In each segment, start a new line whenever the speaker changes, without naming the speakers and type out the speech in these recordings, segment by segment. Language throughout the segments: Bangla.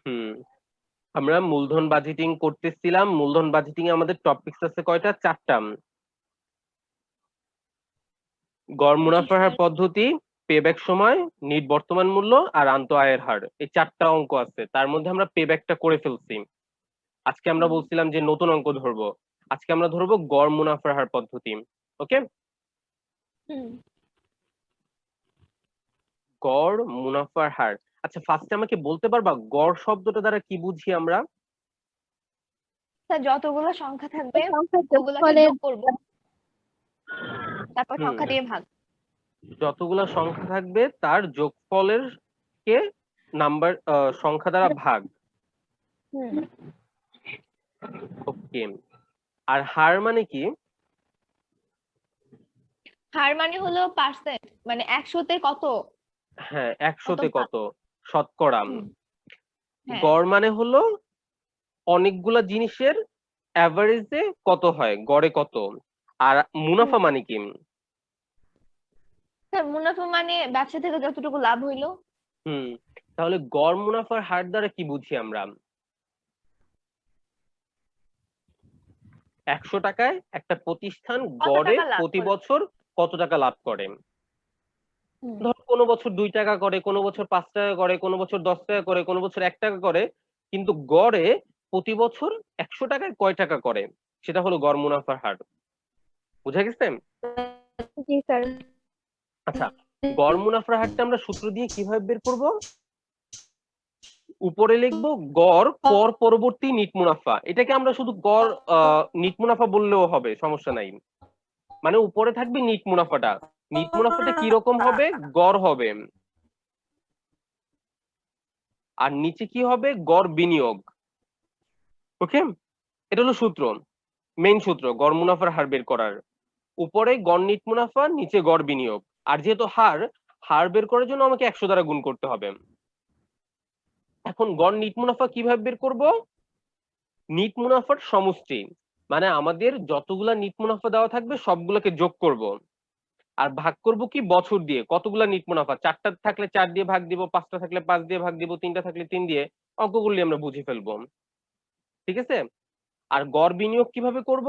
হুম, আমরা মূলধন বাজেটিং করতেছিলাম। মূলধন বাজেটিং এ আমাদের টপিকস আছে কয়টা? 4টা। গড়
জি
মুনাফার হার
স্যার।
পদ্ধতি, পেব্যাক সময়, নিট বর্তমান মূল্য আর আন্ত আয়ের হার, এই 4টা অঙ্ক আছে। তার মধ্যে আমরা পেব্যাকটা করে ফেলছি। আজকে আমরা বলছিলাম যে নতুন অঙ্ক ধরবো। আজকে আমরা ধরবো গড় মুনাফার হার পদ্ধতি। ওকে,
হুম।
গড় মুনাফার হার। আচ্ছা, ফার্স্টে আমাকে বলতে পারবা গড় শব্দটা দ্বারা কি বুঝি আমরা?
স্যার যতগুলো সংখ্যা থাকবে
সংখ্যার
ওগুলোকে
যোগফলের
যোগ করব, তারপর
হুম,
সংখ্যা দিয়ে ভাগ।
যতগুলা সংখ্যা থাকবে তার যোগফলের কে নাম্বার সংখ্যা দ্বারা ভাগ।
হুম।
ওকে, আর হার মানে কি?
হার মানে হলো পার্সেন্ট, মানে 100-তে কত
হ্যাঁ,
কত
100-তে
ভাগ।
কত শতকরা।
হুম। হ্যাঁ।
গড় মানে হলো অনেকগুলা জিনিসের অ্যাভারেজে কত হয়, গড়ে কত। আর মুনাফা
হুম।
মানে কি?
স্যার মুনাফা মানে ব্যবসা থেকে যতটুকু লাভ হইলো।
হুম, তাহলে গড় মুনাফার হার দ্বারা কি বুঝি আমরা? 100 টাকায় একটা প্রতিষ্ঠান
কত
গড়ে
টাকা লাভ
প্রতি
করে।
বছর কত টাকা লাভ করে।
হুম।
ধর কোনো বছর 2 টাকা করে, কোনো বছর 5 টাকা করে, কোনো বছর 10 টাকা করে, কোনো বছর 1 টাকা করে, কিন্তু গড়ে প্রতি বছর 100 টাকায় কয় টাকা করে, সেটা হলো গড় মুনাফার হার। বুঝা গেছে?
জি স্যার।
আচ্ছা, গড় মুনাফার হারটা আমরা সূত্র দিয়ে কিভাবে বের করব? উপরে লিখবো গড় কর পরবর্তী নিট মুনাফা। এটাকে আমরা শুধু গড় নিট মুনাফা বললেও হবে, সমস্যা নাই। মানে উপরে থাকবে নিট মুনাফাটা। নিট মুনাফাটা কি রকম হবে? গড় হবে। আর নিচে কি হবে? গড় বিনিয়োগ। ওকে, এটা হলো সূত্র, মেইন সূত্র গড় মুনাফার হার বের করার। উপরে গড় নিট মুনাফা, নিচে গড় বিনিয়োগ। আর যেহেতু হার, হার বের করার জন্য আমাকে 100 দ্বারা গুণ করতে হবে। এখন গড় নিট মুনাফা কিভাবে বের করব? নিট মুনাফার সমষ্টি, মানে আমাদের যতগুলা নিট মুনাফা দেওয়া থাকবে সবগুলোকে যোগ করব। আর ভাগ করব কি? বছর দিয়ে। কতগুলা নিট মুনাফা, 4টা থাকলে 4 দিয়ে ভাগ দিব, 5টা থাকলে 5 দিয়ে ভাগ দিব, 3টা থাকলে 3 দিয়ে। অঙ্কগুলি আমরা বুঝে ফেলবো। ঠিক আছে? আর গড় বিনিয়োগ কিভাবে করব?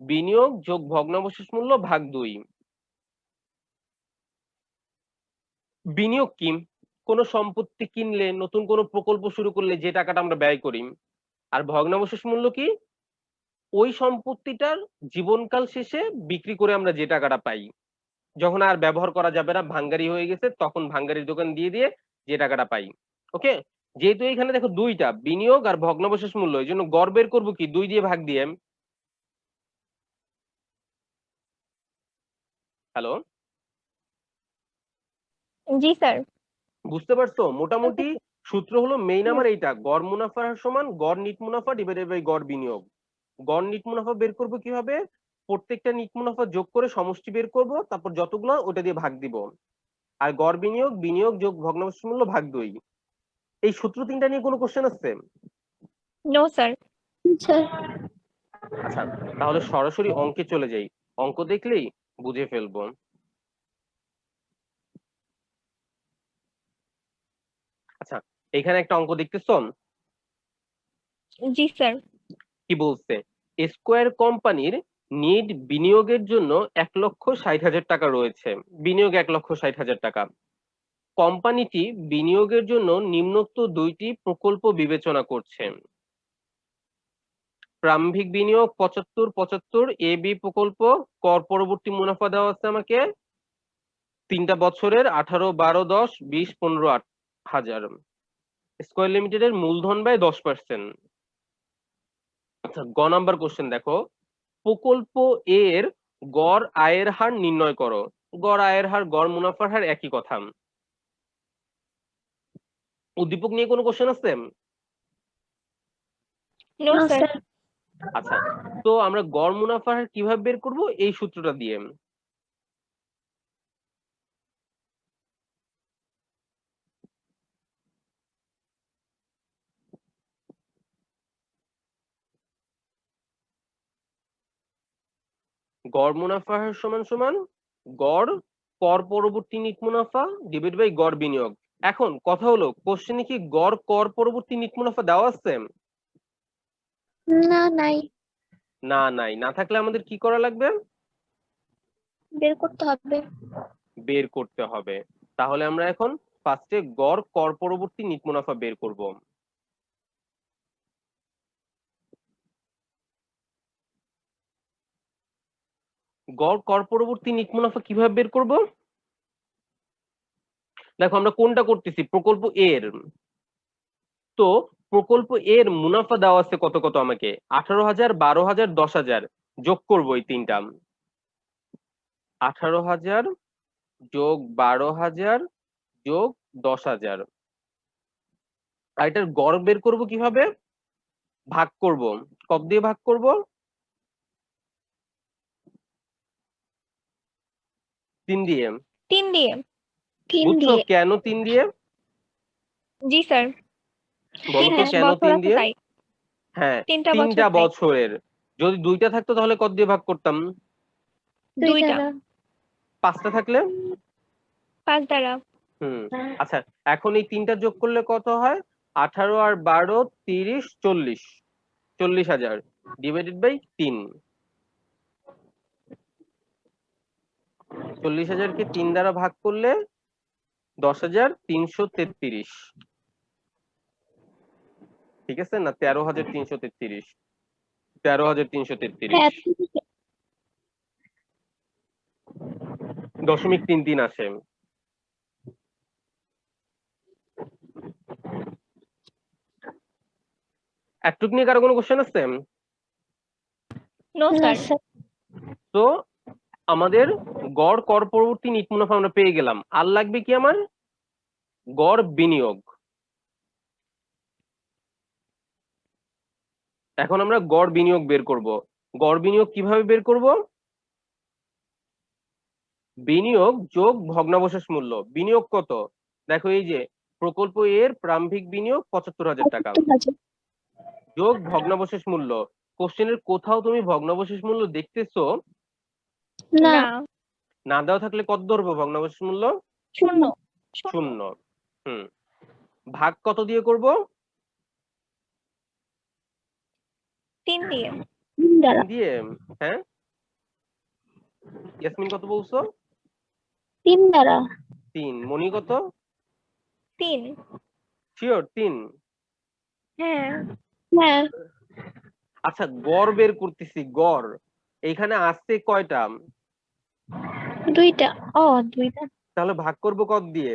বিনিয়োগ যোগ ভগ্নাবশেষ মূল্য ভাগ 2। বিনিয়োগ কি? কোন সম্পত্তি কিনলে, নতুন কোন প্রকল্প শুরু করলে যে টাকাটা আমরা ব্যয় করি। আর ভগ্নাবশেষ মূল্য কি? ওই সম্পত্তিটার জীবনকাল শেষে বিক্রি করে আমরা যে টাকাটা পাই, যখন আর ব্যবহার করা যাবে না, ভাঙ্গারি হয়ে গেছে, তখন ভাঙ্গারির দোকান দিয়ে দিয়ে যে টাকাটা পাই। ওকে, যেহেতু এখানে দেখো দুইটা, বিনিয়োগ আর ভগ্নাবশেষ মূল্য, এই জন্য গড় বের করবো কি? 2 দিয়ে ভাগ দিয়ে। হ্যালো,
জি স্যার।
বুঝতে পারছো? মোটামুটি সূত্র হলো মেইন আমার এইটা, গড় মুনাফা সমান গড় নিট মুনাফা ডিভাইডেড বাই গড় বিনিয়োগ। গড় নিট মুনাফা বের করবো কিভাবে? প্রত্যেকটা নিট মুনাফা যোগ করে সমষ্টি বের করব, তারপর যতগুলো ওটা দিয়ে ভাগ দিব। আর গড় বিনিয়োগ, বিনিয়োগ যোগ ভগ্নাবশেষ মূল্য ভাগ 2। এই সূত্র 3টা নিয়ে কোনো কোশ্চেন আছে?
No sir. স্যার।
আচ্ছা, তাহলে সরাসরি অঙ্কে চলে যাই। অঙ্ক দেখলেই বুঝে ফেলবো। আচ্ছা, এখানে একটা অঙ্ক দেখতেছ,
জি স্যার।
কি বলছে? স্কোয়ার কোম্পানির নিট বিনিয়োগের জন্য 1,60,000 টাকা রয়েছে। বিনিয়োগ 1,60,000 টাকা। কোম্পানিটি বিনিয়োগের জন্য নিম্নোক্ত 2টি প্রকল্প বিবেচনা করছে। প্রারম্ভিক বিনিয়োগ 75-75 এ বি প্রকল্প। কর পরবর্তী মুনাফা দেওয়া আছে আমাকে 3টা বছরের 18, 12, 10, 20, 15, 8,000। স্কয়ার লিমিটেডের মূলধন ব্যয় 10%। আচ্ছা, গ নাম্বার কোশ্চেন দেখো, প্রকল্প এ এর গড় আয়ের হার নির্ণয় করো। গড় আয়ের হার, গড় মুনাফার হার একই কথা। উদ্দীপক নিয়ে কোনো কোশ্চেন আছে?
No sir.
আচ্ছা, তো আমরা গড় মুনাফার হার কিভাবে বের করব? এই সূত্রটা দিয়ে। গড় মুনাফা হার সমান সমান গড় কর পরবর্তী নিট মুনাফা ডিভাইড বাই গড় বিনিয়োগ। এখন কথা হলো কোশ্চেনে কি গড় কর পরবর্তী নিট মুনাফা দেওয়া আছে?
না, নাই।
না, নাই। না থাকলে আমাদের কি করা লাগবে?
বের করতে হবে।
বের করতে হবে। তাহলে আমরা এখন ফার্স্টে গড় কর পরবর্তী নিট মুনাফা বের করব। গড় কর পরবর্তী নিট মুনাফা কিভাবে বের করব? দেখো আমরা কোনটা করতেছি, প্রকল্প এর। তো প্রকল্প এর মুনাফা দেওয়া আছে কত কত আমাকে, 18,000, 12,000, 10,000। যোগ করবো এই তিনটা, 18,000 যোগ 12,000 যোগ 10,000। আর এটার গড় বের করব কিভাবে? ভাগ করব। কত দিয়ে ভাগ করব? 3 দিয়ে।
3 দিয়ে। 3
বুঝছো
দিয়ে।
কেন 3 দিয়ে?
জি স্যার।
বলো তো
3টা
কেন
বছর
3
আছে
দিয়ে?
তাই।
হ্যাঁ,
3টা বছর
তিনটা
তাই।
বছরের। যদি দুইটা থাকতো তাহলে কত দিয়ে ভাগ করতাম?
2 দ্বারা।
5টা থাকলে?
5 দ্বারা।
হুম। আচ্ছা, এখন এই তিনটা যোগ করলে কত হয়? 18 আর 12, 30, 40। 40,000 ডিভাইডেড বাই 3। 40,000কে 3 দ্বারা ভাগ করলে 10,333। ঠিক আছে না? 13,333। 13,333 .33 আসে। একটুক নিয়ে কারো কোনো কোশ্চেন আছে?
No sir.
তো আমাদের গড় কর পরবর্তী নিট মুনাফা আমরা পেয়ে গেলাম। আর লাগবে কি আমার? গড় বিনিয়োগ। এখন আমরা গড় বিনিয়োগ বের করব। গড় বিনিয়োগ কিভাবে বের করব? বিনিয়োগ যোগ ভগ্নাবশেষ মূল্য। বিনিয়োগ কত? দেখো এই যে প্রকল্প এর প্রারম্ভিক বিনিয়োগ 75,000 টাকা যোগ ভগ্নাবশেষ মূল্য। কোশ্চেনের কোথাও তুমি ভগ্নাবশেষ মূল্য দেখতেছো?
না।
না দেওয়া থাকলে কত ধরবো ভগ্নাবশেষ মূল্য?
0।
0। হুম। ভাগ কত দিয়ে করব?
3 দিয়ে।
3 দিয়ে। হ্যাঁ, ইয়াসমিন কত বলছো?
3 দ্বারা।
3। মনি কত?
3।
শিওর 3?
হ্যাঁ। হ্যাঁ।
আচ্ছা, গড় বের করতেছি, গড় এইখানে আসছে কয়টা?
2টা। ও 2টা।
তাহলে ভাগ করব কত দিয়ে?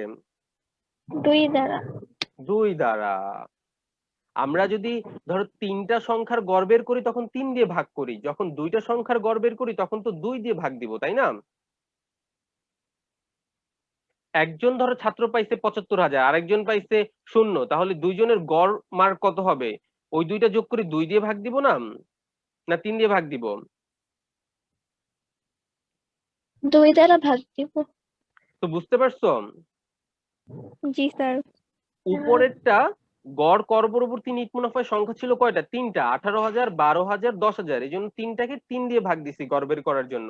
2 দ্বারা।
2 দ্বারা। আমরা যদি ধরো 3টা সংখ্যার গড় বের করি তখন 3 দিয়ে ভাগ করি, যখন 2টা সংখ্যার গড় বের করি তখন তো 2 দিয়ে ভাগ দিব, তাই না? একজন ধরো ছাত্র পাইছে 75,000, আরেকজন পাইছে 0, তাহলে দুইজনের গড় মার্ক কত হবে? ওই দুইটা যোগ করে 2 দিয়ে ভাগ দিব না? না 3 দিয়ে ভাগ দিব?
2 দ্বারা ভাগ দিব।
তো বুঝতে পারছো?
জি স্যার।
উপরেরটা গড় কর পরবর্তী নিট মুনাফার সংখ্যা ছিল কয়টা? 3টা, 18,000, 12,000, 10,000। এই জন্য 3টাকে 3 দিয়ে ভাগ দিছি গড় বের করার জন্য।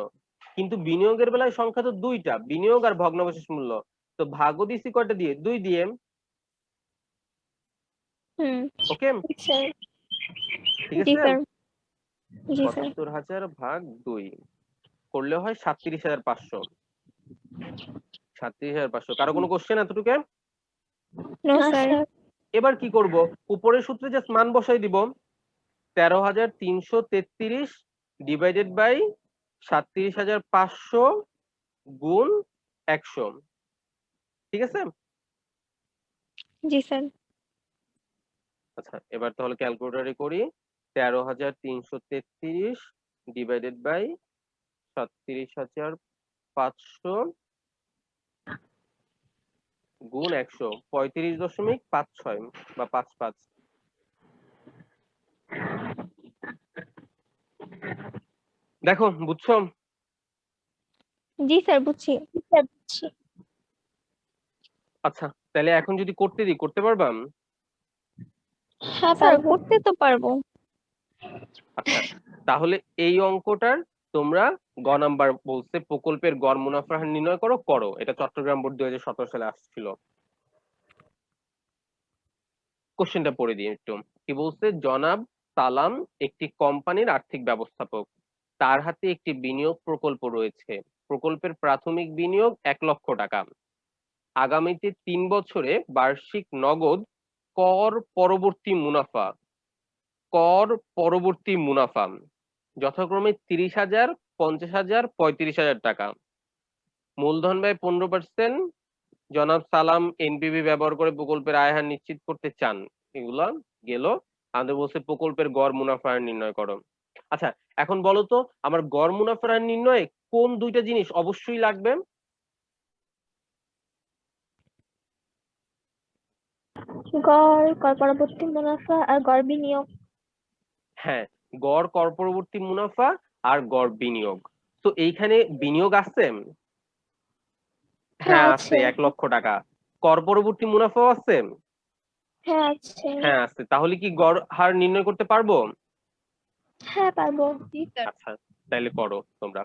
কিন্তু বিনিয়োগের বেলায় সংখ্যা তো 2টা, বিনিয়োগ আর ভগ্নাবশেষ মূল্য। তো ভাগও দিছি কয়টা দিয়ে? 2 দিয়ে।
হুম।
ওকে,
স্যার।
ঠিক
জি
আছে।
স্যার। জি স্যার।
75,000 ভাগ 2 করলে হয় 37,500। 37,500। কারো কোনো কোশ্চেন এতটুকু?
No sir.
এবার কি করব? উপরের সূত্রে জাস্ট মান বসাই দিব। 13,333 ডিভাইডেড বাই 37,500 গুণ 100। ঠিক আছে?
জি স্যার।
আচ্ছা, এবার তাহলে ক্যালকুলেটরে করি। 13,333 ডিভাইডেড বাই 37,500 গুণ 100, 35.56 বা 55। দেখো বুঝছো?
জি স্যার, বুঝছি। স্যার বুঝছি।
আচ্ছা, তাহলে এখন যদি করতে দিই করতে পারবা?
হ্যাঁ স্যার, করতে তো পারবো।
আচ্ছা, তাহলে এই অঙ্কটার তোমরা গ নাম্বার বলছে প্রকল্পের গড় মুনাফা হার নির্ণয় করো, করো। এটা চট্টগ্রাম বোর্ড 2017 সালে আসছিল। কোশ্চেনটা পড়ে দিই একটু। কি বলছে? জনাব সালাম একটি কোম্পানির আর্থিক ব্যবস্থাপক, তার হাতে একটি বিনিয়োগ প্রকল্প রয়েছে। প্রকল্পের প্রাথমিক বিনিয়োগ 1,00,000 টাকা। আগামীতে 3 বছরে বার্ষিক নগদ কর পরবর্তী মুনাফা কর পরবর্তী মুনাফা যথাক্রমে 30,000, 50,000, 35,000 টাকা। মূলধন ব্যয় 15%। জনাব সালাম এনপিভি ব্যবহার করে প্রকল্পের আয় হার নিশ্চিত করতে চান। এগুলা গেল। আমাদের বলছে প্রকল্পের গড় মুনাফা আয় নির্ণয় করো। আচ্ছা, এখন বলো তো আমার গড় মুনাফা আয় নির্ণয়ে কোন দুইটা জিনিস অবশ্যই লাগবে?
কর পরবর্তী মুনাফা আর গড় বিনিয়োগ।
হ্যাঁ, গড় কর পরবর্তী মুনাফা আর গড় বিনিয়োগ। তো এইখানে বিনিয়োগ আছে?
হ্যাঁ
হ্যাঁ আছে,
আছে।
1,00,000 টাকা। কর পরবর্তী মুনাফাও আছে?
হ্যাঁ আছে।
হ্যাঁ আছে। তাহলে কি গড় হার নির্ণয় করতে পারবো?
হ্যাঁ পারবো।
জি স্যার।
আচ্ছা, তাহলে করো তোমরা।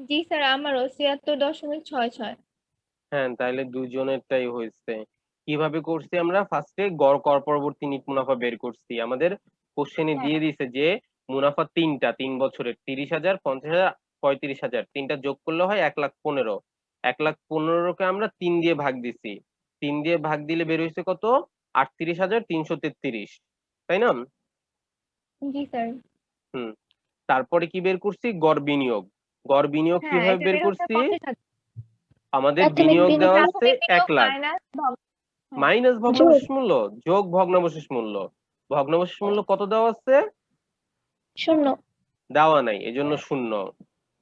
জি স্যার, আমারও 76.66।
হ্যাঁ, তাহলে দুজনেরটাই হয়েছে। কিভাবে করছি আমরা? ফার্স্টে গড় কর পরবর্তী নিট মুনাফা বের করছি। আমাদের কোশ্চেনে
হ্যাঁ।
দিয়ে দিছে যে মুনাফা তিনটা, 3 বছরের 30,000, 50,000, 35,000, তিনটা যোগ করলে হয় 1,15,000। 1,15,000-কে আমরা 3 দিয়ে ভাগ দিছি। 3 দিয়ে ভাগ দিলে বের হয়েছে কত? 38,333, তাই না?
জি স্যার।
হুম। তারপরে কি বের করছি? গড় বিনিয়োগ। গড় বিনিয়োগ
হ্যাঁ,
কিভাবে
এটা
বের
বের হচ্ছে
করছি?
50,000।
আমাদের
প্রাথমিক
বিনিয়োগ দেওয়া
বিনিয়োগ
আছে
প্রাথমিক
1
বিনিয়োগ
লাখ
মাইনাস হ্যাঁ।
মাইনাস
যোগ
ভগ্নাবশেষ মূল্য যোগ ভগ্নাবশেষ মূল্য। ভগ্নাবশেষ মূল্য কত দেওয়া আছে?
0।
দেওয়া নাই, এজন্য 0।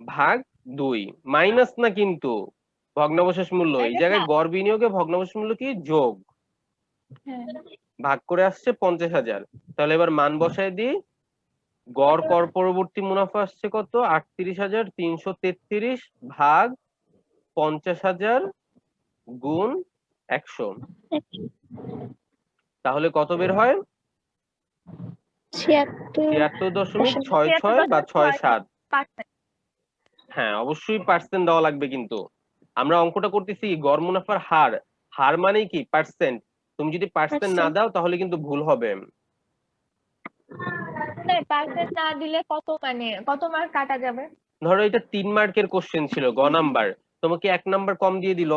ভাগ 2, মাইনাস না কিন্তু ভগ্নাবশেষ মূল্য। এই
এটা
জায়গায়
ভাগ।
গড় বিনিয়োগে ভগ্নাবশেষ মূল্য কি? যোগ।
হ্যাঁ।
ভাগ করে আসছে 50,000। তাহলে এবার মান বসায় দিই। গড় কর পরবর্তী মুনাফা আসছে কত? 38,333 ভাগ 50,000 গুণ 100। তাহলে কত বের হয়?
76।
76.66 বা 67।
76.67%।
হ্যাঁ, অবশ্যই পার্সেন্ট দেওয়া লাগবে কিন্তু। আমরা অঙ্কটা করতেছি গড় মুনাফার হার। হার মানেই কি? পার্সেন্ট। তুমি যদি পার্সেন্ট না দাও তাহলে কিন্তু ভুল হবে।
স্যার, পার্সেন্ট না দিলে কত মার্ক কাটা যাবে?
ধরো এটা 3 মার্কের কোশ্চেন ছিল, গ নাম্বার, তোমাকে 1 নাম্বার কম দিয়ে দিল।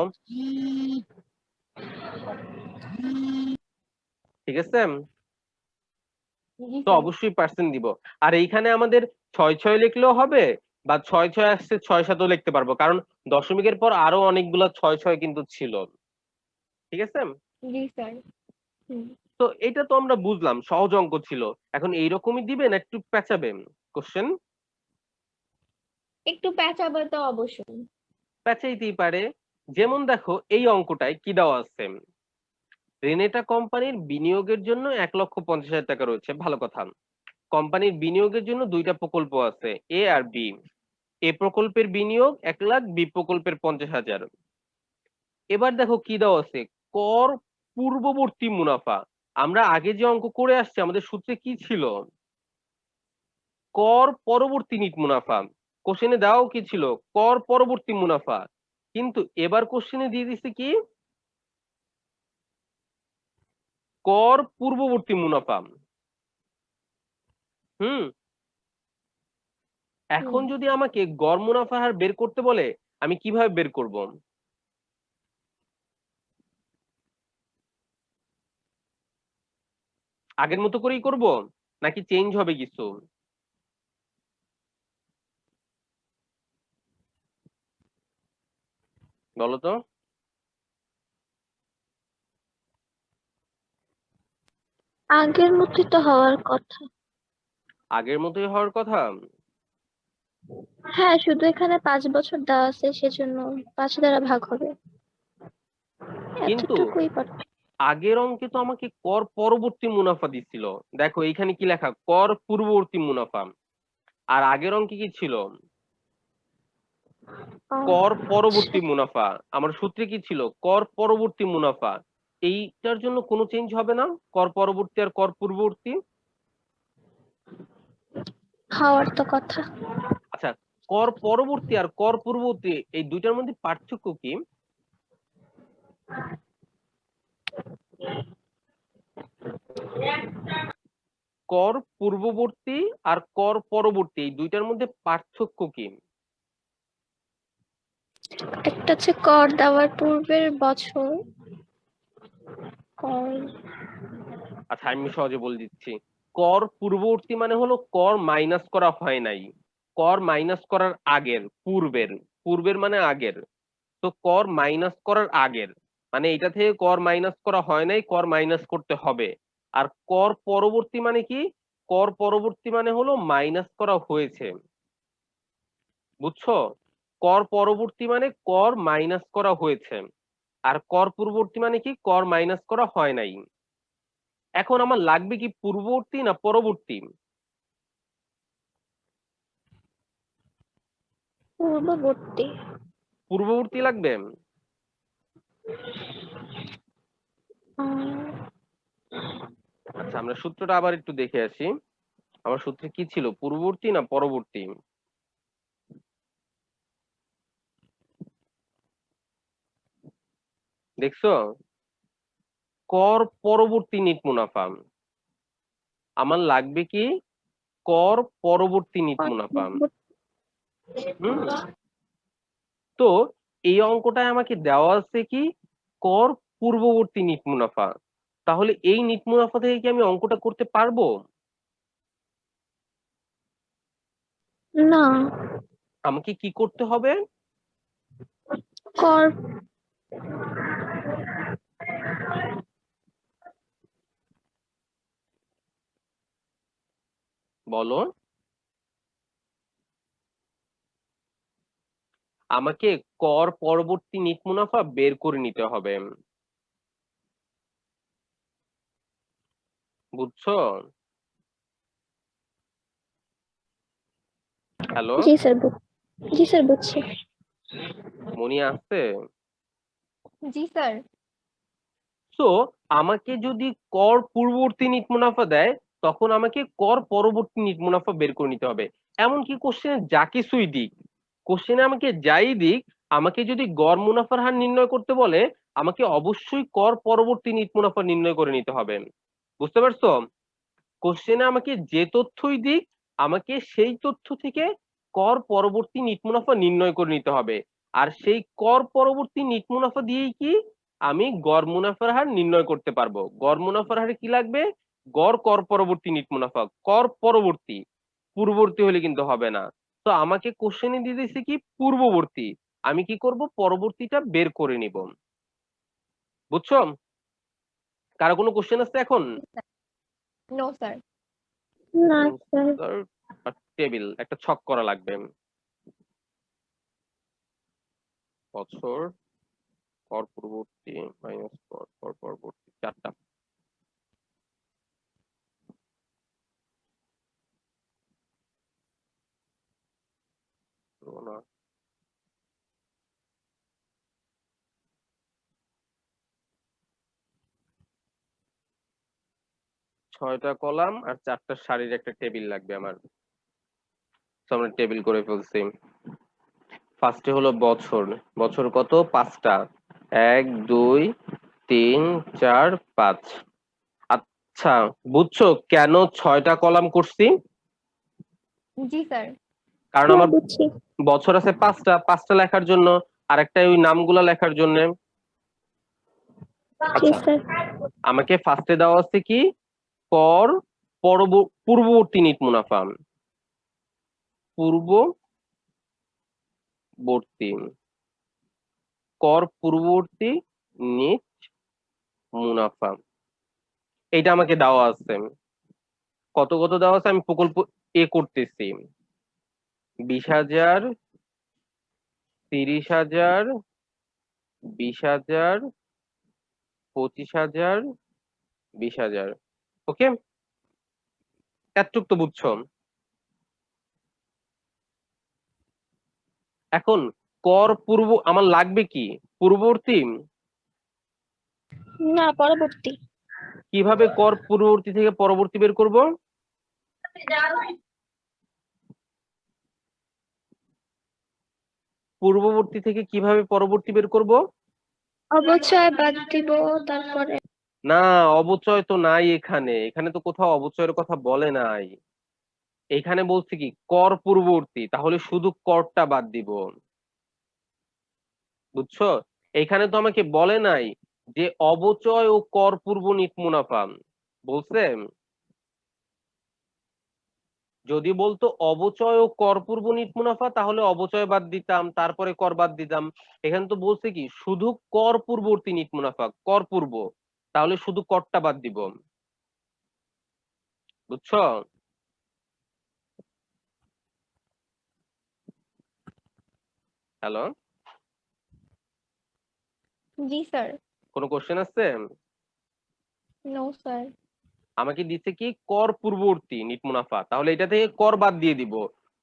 ঠিক আছে?
জি
তো
স্যার।
অবশ্যই পার্সেন্ট দিব। আর এইখানে আমাদের 6-6 লিখলেও হবে, বা 6-6 আসছে 6-7ও লিখতে পারবো, কারণ দশমিকের পর আরো অনেকগুলো 6-6 কিন্তু ছিল। ঠিক আছে?
জি স্যার। হুম।
তো এটা তো আমরা বুঝলাম, সহজ অঙ্ক ছিল। এখন এইরকমই দিবেন, একটু পেঁচাবেন কোশ্চেন?
একটু প্যাঁচাবে তো অবশ্যই।
পেঁচাইতেই পারে। যেমন দেখো এই অঙ্কটায় কি দেওয়া আছে? রেনেটা কোম্পানির বিনিয়োগের জন্য 1,50,000 টাকা রয়েছে, ভালো কথা। কোম্পানির বিনিয়োগের জন্য দুইটা প্রকল্প আছে, এ আর বি। এ প্রকল্পের বিনিয়োগ 1,00,000, বি প্রকল্পের 50,000। এবার দেখো কি দেওয়া আছে? কর পূর্ববর্তী মুনাফা। আমরা আগে যে অঙ্ক করে আসছি আমাদের সূত্রে কি ছিল? কর পরবর্তী নিট মুনাফা। কোশ্চেনে দেওয়াও কি ছিল? কর পরবর্তী মুনাফা। কিন্তু এবার কোশ্চেনে দিয়ে দিছে কি? কর পূর্ববর্তী মুনাফা। হুম। এখন
হুম।
যদি আমাকে গড় মুনাফা হার বের করতে বলে, আমি কিভাবে বের করব? আগের মতো করেই করব, নাকি চেঞ্জ হবে কিছু? বলো তো।
আগের মতোই তো হওয়ার কথা।
আগের মতোই হওয়ার কথা।
হ্যাঁ, শুধু এখানে 5 বছর দেওয়া আছে, সেজন্য 5 দ্বারা ভাগ হবে,
কিন্তু
এতটুকুই পার্থক্য।
আগের অঙ্কে তো আমাকে কর পরবর্তী মুনাফা দিছিল। দেখো এইখানে কি লেখা, কর পূর্ববর্তী মুনাফা। আর আগের অঙ্কে কি ছিল, কর পরবর্তী মুনাফা। আমার সূত্রে কি ছিল, কর পরবর্তী মুনাফা। এইটার জন্য কোনো চেঞ্জ হবে না, কর পরবর্তী আর কর পূর্ববর্তী।
হওয়ার তো কথা।
আচ্ছা, কর পরবর্তী আর কর পূর্ববর্তী এই দুইটার মধ্যে পার্থক্য কি? কর পূর্ববর্তী আর কর পরবর্তী এই দুইটার মধ্যে পার্থক্য কি?
একটা হচ্ছে কর দেওয়ার পূর্বের বছর, কর
আচ্ছা আমি সহজে বলে দিচ্ছি। কর পূর্ববর্তী মানে হলো কর মাইনাস করা হয় নাই, কর মাইনাস করার আগের, পূর্বের। পূর্বের মানে আগের। তো কর মাইনাস করার আগের মানে এটা থেকে কর মাইনাস করা হয় নাই, কর মাইনাস করতে হবে। আর কর পরবর্তী মানে কি, কর পরবর্তী মানে হলো মাইনাস করা হয়েছে। বুঝছো? কর পরবর্তী মানে কর মাইনাস করা হয়েছে, আর কর পূর্ববর্তী মানে কি, কর মাইনাস করা হয় নাই। এখন আমার লাগবে কি, পূর্ববর্তী না পরবর্তী?
পূর্ববর্তী।
পূর্ববর্তী লাগবে। আচ্ছা আমরা সূত্রটা আবার একটু দেখে আসি। আমার সূত্রে কি ছিল, পূর্ববর্তী না পরবর্তী? দেখছো, কর পরবর্তী নিট মুনাফা। আমার লাগবে কি, কর পরবর্তী নিট মুনাফা। হুম। তো এই অঙ্কটায় আমাকে দেওয়া আছে কি, কর পূর্ববর্তী নিট মুনাফা। তাহলে এই নিট মুনাফা থেকে কি আমি অঙ্কটা করতে পারবো?
না,
আমাকে কি করতে হবে?
কর
বলো। আমাকে কর পরবর্তী নিট মুনাফা বের করে নিতে হবে। বুঝছো? হ্যালো,
জি স্যার, জি স্যার বুঝছি।
মনি আসছে?
জি স্যার।
তো আমাকে যদি কর পূর্ববর্তী নিট মুনাফা দেয়, তখন আমাকে কর পরবর্তী নিট মুনাফা বের করে নিতে হবে। এমনকি কোশ্চেনে যা কিছুই দিক, কোশ্চেনে আমাকে যাই দিক, আমাকে যদি গড় মুনাফার হার নির্ণয় করতে বলে, আমাকে অবশ্যই কর পরবর্তী নিট মুনাফা নির্ণয় করে নিতে হবে। বুঝতে পারছো? কোশ্চেনে আমাকে যে তথ্যই দিক, আমাকে সেই তথ্য থেকে কর পরবর্তী নিট মুনাফা নির্ণয় করে নিতে হবে। আর সেই কর পরবর্তী নিট মুনাফা দিয়েই কি আমি গড় মুনাফার হার নির্ণয় করতে পারবো। গড় মুনাফার হারে কি লাগবে, গড় কর পরবর্তী নিট মুনাফা, কর পরবর্তী। পূর্ববর্তী হলে কিন্তু হবে না। তো আমাকে কোশ্চেনে দিয়ে দিয়েছে কি পূর্ববর্তী, আমি কি করব, পরবর্তীটা বের করে নিব। বুঝছো? কারো কোনো কোশ্চেন আছে এখন?
No sir.
না স্যার।
টেবিল একটা ছক করা লাগবে। বছর, কর পূর্ববর্তী মাইনাস কর কর পরবর্তী, চারটা। না, 6টা কলাম আর 4টা সারির একটা টেবিল লাগবে আমার। তো আমরা টেবিল করে ফেলছি। ফার্স্টে হলো বছর। বছর কত, 5টা। 1 2 3 4 5। আচ্ছা, বুঝছো কেন 6টা কলাম করছি?
জি স্যার।
কারণ
হ্যাঁ
আমার
বুঝছি।
বছর আছে 5টা, 5টা লেখার জন্য, আর একটা ওই নামগুলা লেখার জন্য।
জি
আচ্ছা,
স্যার।
আমাকে ফার্স্টে দেওয়া আছে কি, কর পূর্ববর্তী নিট মুনাফা। পূর্ববর্তী, কর পূর্ববর্তী নিট মুনাফা, এইটা আমাকে দেওয়া আছে। কত কত দেওয়া আছে আমি প্রকল্প এ করতেছি। 20,000, 30,000, 20,000, 25,000, 20,000। ওকে, এতটুক তো বুঝছো। এখন কর পূর্ব আমার লাগবে কি, পূর্ববর্তী।
না, পরবর্তী।
কিভাবে কর পূর্ববর্তী থেকে পরবর্তী বের করব? পূর্ববর্তী থেকে কিভাবে পরবর্তী বের করব?
অবচয় বাদ দিব, তারপরে
না, অবচয় তো নাই এখানে, এখানে তো কোথাও অবচয়ের কথা বলে নাই। এখানে বলছে কি কর পূর্ববর্তী, তাহলে শুধু করটা বাদ দিব। বুঝছো? এখানে তো আমাকে বলে নাই যে অবচয় ও কর পূর্ব নিট মুনাফা। বলছে? যদি বলতো অবচয় ও কর পূর্ব নিট মুনাফা তাহলে অবচয় বাদ দিতাম, তারপরে কর বাদ দিতাম। এখানে তো বলছে কি শুধু কর পূর্ববর্তী নিট মুনাফা, কর পূর্ব, তাহলে শুধু করটা বাদ দিব। বুঝছো? হ্যালো,
জি স্যার।
কোনো কোশ্চেন আছে?
No sir.
আমাকে দিচ্ছে কি কর পূর্ববর্তী নিট মুনাফা, তাহলে এটা থেকে কর বাদ দিয়ে দিব।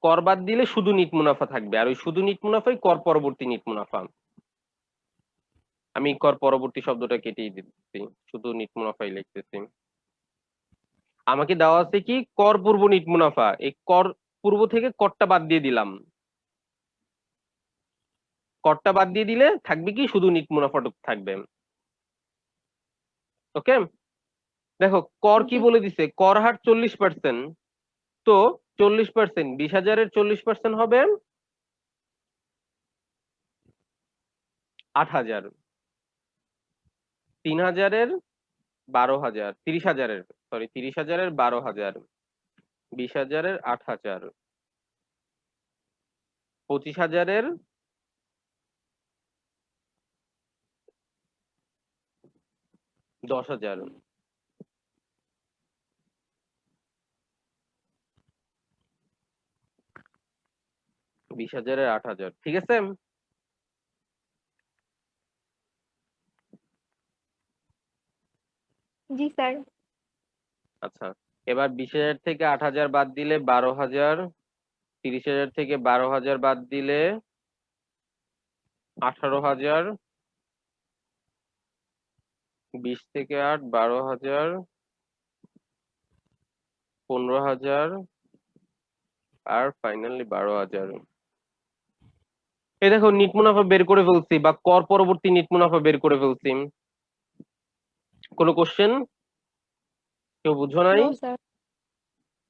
কর বাদ দিলে শুধু নিট মুনাফা থাকবে, আর ওই শুধু নিট মুনাফাই কর পরবর্তী নিট মুনাফা। আমি কর পরবর্তী শব্দটা কেটেই দিচ্ছি, শুধু নিট মুনাফাই লিখতেছি। আমাকে দেওয়া আছে কি কর পূর্ব নিট মুনাফা, এই কর পূর্ব থেকে করটা বাদ দিয়ে দিলাম। করটা বাদ দিয়ে দিলে থাকবে কি শুধু নিট মুনাফাটুকু থাকবে। ওকে, দেখো কর কি
জি
বলে দিছে, কর হার 40%। তো 40%, 20,000-এর 40% হবে 8,000, 3,000-এর 12,000, 30,000-এর, সরি 30,000-এর 12,000, 20,000-এর 8,000, 25,000-এর 10,000, 20,000-এর 8,000। ঠিক আছে?
জি স্যার।
আচ্ছা, এবার 20,000 থেকে 8,000 বাদ দিলে 12,000, 30,000 থেকে 12,000 বাদ দিলে 18,000, 20 থেকে 8, 12,000, 15,000, আর ফাইনালি 12,000। এই দেখো নিট মুনাফা বের করে ফেলছি, বা কর পরবর্তী নিট মুনাফা বের করে ফেলছি। কোনো কোশ্চেন? কেউ বুঝো নাই?
No sir.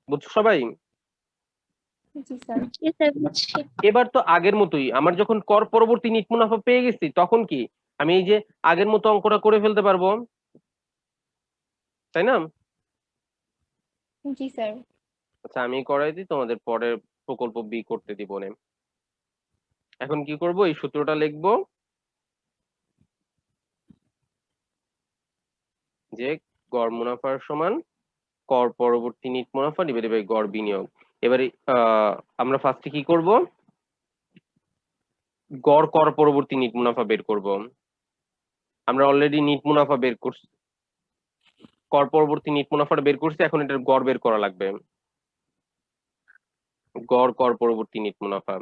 বুঝছো সবাই?
জি স্যার।
জি স্যার, বুঝছি।
এবার তো আগের মতোই, আমার যখন কর পরবর্তী নিট মুনাফা পেয়ে গেছি তখন কি আমি এই যে আগের মতো অঙ্কটা করে ফেলতে পারবো, তাই না?
জি স্যার।
আচ্ছা, আমি করাই দিই, তোমাদের পরের প্রকল্প বি করতে দিব না। এখন কি করব, এই সূত্রটা লিখবো যে গড় মুনাফার সমান কর পরবর্তী নিট মুনাফা ডিভাইডেড বাই গড় বিনিয়োগ। এবারে আমরা ফার্স্টে কি করব, গড় কর পরবর্তী নিট মুনাফা বের করব। আমরা অলরেডি নিট মুনাফা বের করছি, কর পরবর্তী নিট মুনাফাটা বের করছি, এখন এটার গড় বের করা লাগবে। গড় কর পরবর্তী নিট মুনাফা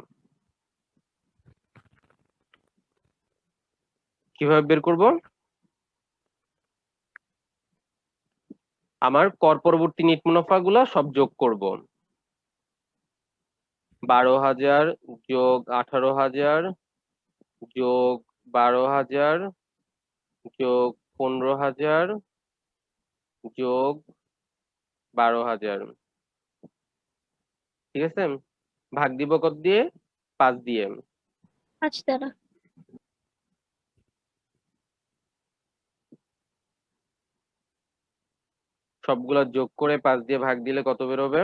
কিভাবে বের করব? আমার কর পরবর্তী নিট মুনাফা গুলা সব যোগ করব। 12,000 যোগ 18,000 যোগ 12,000 যোগ 15,000 যোগ 12,000। ঠিক আছে, ভাগ দিব কত দিয়ে? 5 দিয়ে।
5 দ্বারা।
সবগুলা যোগ করে 5 দিয়ে ভাগ দিলে কত বেরোবে?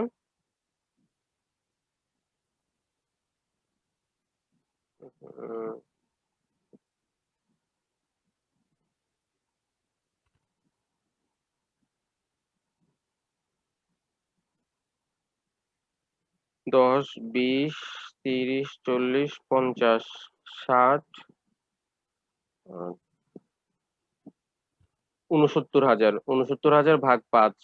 উম, 10, 20, 30, 40, 50, 60, 69,000। 69,000 ভাগ 5,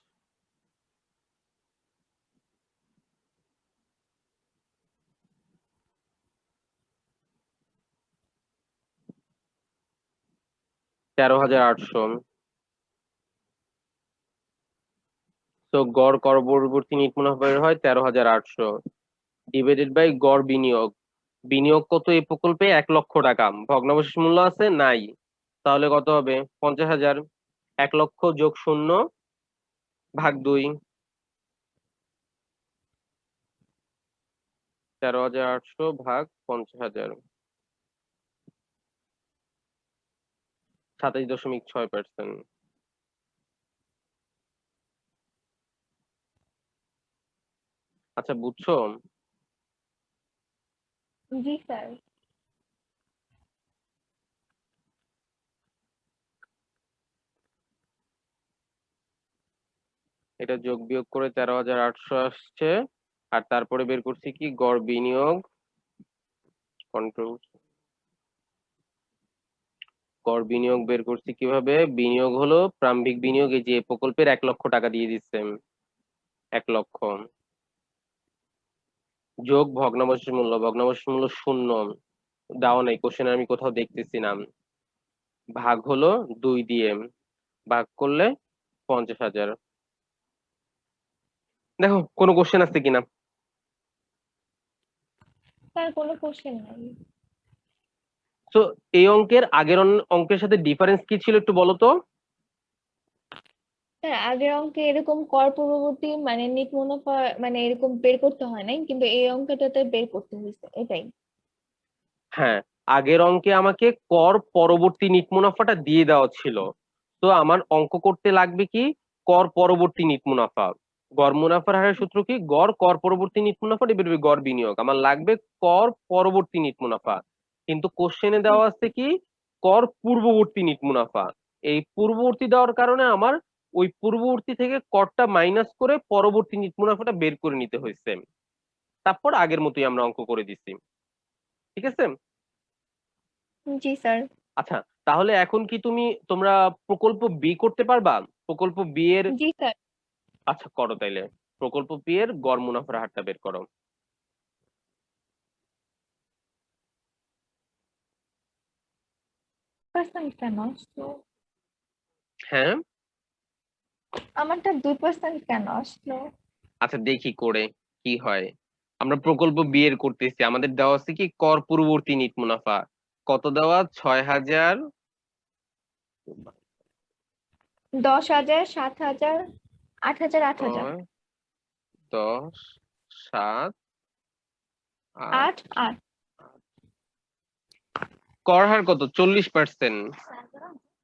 13,800। তো গড় কর পরবর্তী নিট মুনাফা বের হয় 13,800 ডিভাইডেড বাই গড় বিনিয়োগ। বিনিয়োগ কত এই প্রকল্পে? 1,00,000 টাকা। ভগ্নাবশেষ মূল্য আছে? নাই। তাহলে কত হবে? 50,000। 1,00,000 যোগ 0 ভাগ 2, 13,800 ভাগ 50,000, 27.6%। আচ্ছা, বুঝছো?
জি স্যার।
এটা যোগ বিয়োগ করে 13,800 আসছে। আর তারপরে বের করছি কি গড় বিনিয়োগ, কন্ট্রোল। গড় বিনিয়োগ বের করছি কিভাবে? বিনিয়োগ হলো প্রারম্ভিক বিনিয়োগ, এই যে প্রকল্পের 1,00,000 টাকা দিয়ে দিচ্ছে 1,00,000, যোগ ভগ্নাবশেষ মূল্য। ভগ্নাবশেষ মূল্য 0 দেওয়া নাই কোশ্চেনে, আমি কোথাও দেখতেছি না। ভাগ হলো 2 দিয়ে, ভাগ করলে 50,000। দেখো কোনো কোশ্চেন আছে কিনা।
স্যার কোনো কোশ্চেন নাই।
তো এই অঙ্কের আগের অঙ্কের সাথে ডিফারেন্স কি ছিল একটু বলো তো।
স্যার আগের অঙ্কে এরকম কর পূর্ববর্তী মানে নিট মুনাফা মানে এরকম বের করতে হয় নাই, কিন্তু এই অঙ্কটাতে বের করতে হয়েছে, এটাই।
হ্যাঁ, আগের অঙ্কে আমাকে কর পরবর্তী নিট মুনাফাটা দিয়ে দেওয়া ছিল। তো আমার অঙ্ক করতে লাগবে কি কর পরবর্তী নিট মুনাফা। গড় মুনাফার হারের সূত্র কি? গড় কর পরবর্তী নিট মুনাফা ডিভাইডেড বাই গড় বিনিয়োগ। আমার লাগবে কর পরবর্তী নিট মুনাফা, কিন্তু কোশ্চেনে দেওয়া আছে কি কর পূর্ববর্তী নিট মুনাফা। এই পূর্ববর্তী দেওয়ার কারণে আমার ওই পূর্ববর্তী থেকে করটা মাইনাস করে পরবর্তী নিট মুনাফাটা বের করে নিতে হয়েছে। তারপর আগের মতোই আমরা অঙ্ক করে দিছি। ঠিক আছে?
জি স্যার।
আচ্ছা, তাহলে এখন কি তোমরা প্রকল্প বি করতে পারবা? প্রকল্প বি এর,
জি স্যার।
আচ্ছা করো তাইলে। প্রকল্প বি এর গড় মুনাফার হারটা বের করো।
পার্সেন্ট কেন আসলো?
হ্যাঁ,
আমারটা 2% কেন আসলো?
আচ্ছা দেখি করে কি হয়। আমরা প্রকল্প বি এর করতেছি, আমাদের দেওয়া আছে কি কর পূর্ববর্তী নিট মুনাফা। কত দেওয়া? 6,000,
10,000, 7,000, 8,000, 8,000।
9, 10, 7, 8।
8, 8।
কর হার কত? 40%।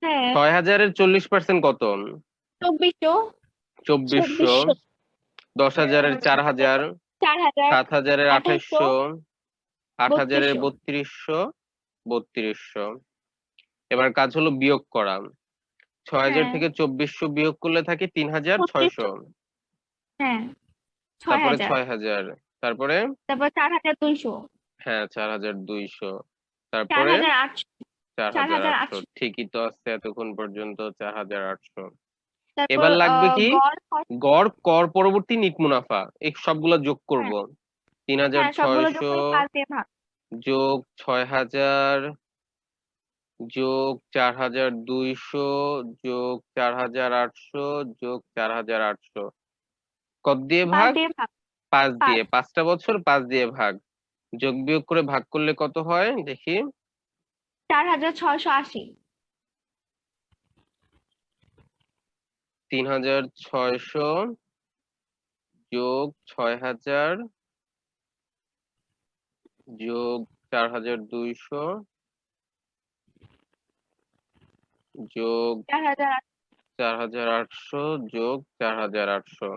হ্যাঁ।
6,000-এর 40% কত?
2400।
2,400। 10,000-এর 4,000,
4,000,
7,000-এর
2,800,
2,800, 8,000-এর
3,200।
3,200, 3,200। এবার কাজ হলো বিয়োগ করা। 6,000
হ্যাঁ।
থেকে 2,400 বিয়োগ করলে থাকে 3,600।
3,200। হ্যাঁ।
তারপরে
6,000।
6,000, তারপরে
তারপর 4,200।
হ্যাঁ 4,200, তারপরে
4,800।
4,800।
4,800।
ঠিকই তো আছে এতক্ষণ পর্যন্ত, 4,800।
তারপর
এবার লাগবে কি
গড়
গড় কর পরবর্তী নিট মুনাফা। এই সবগুলা যোগ করব।
হ্যাঁ। হ্যাঁ, সবগুলো যোগ
3,600
করে 5 দিয়ে ভাগ।
যোগ 6,000 যোগ 4,200 যোগ 4,800 যোগ 4,800, কত দিয়ে
5
ভাগ?
দিয়ে ভাগ।
5 দিয়ে।
5।
5টা বছর 5 দিয়ে ভাগ। যোগ বিয়োগ করে ভাগ করলে কত হয় দেখি?
4,680।
3,600 যোগ 6,000 যোগ 4,200 যোগ
4,000।
4,800 যোগ 4,800,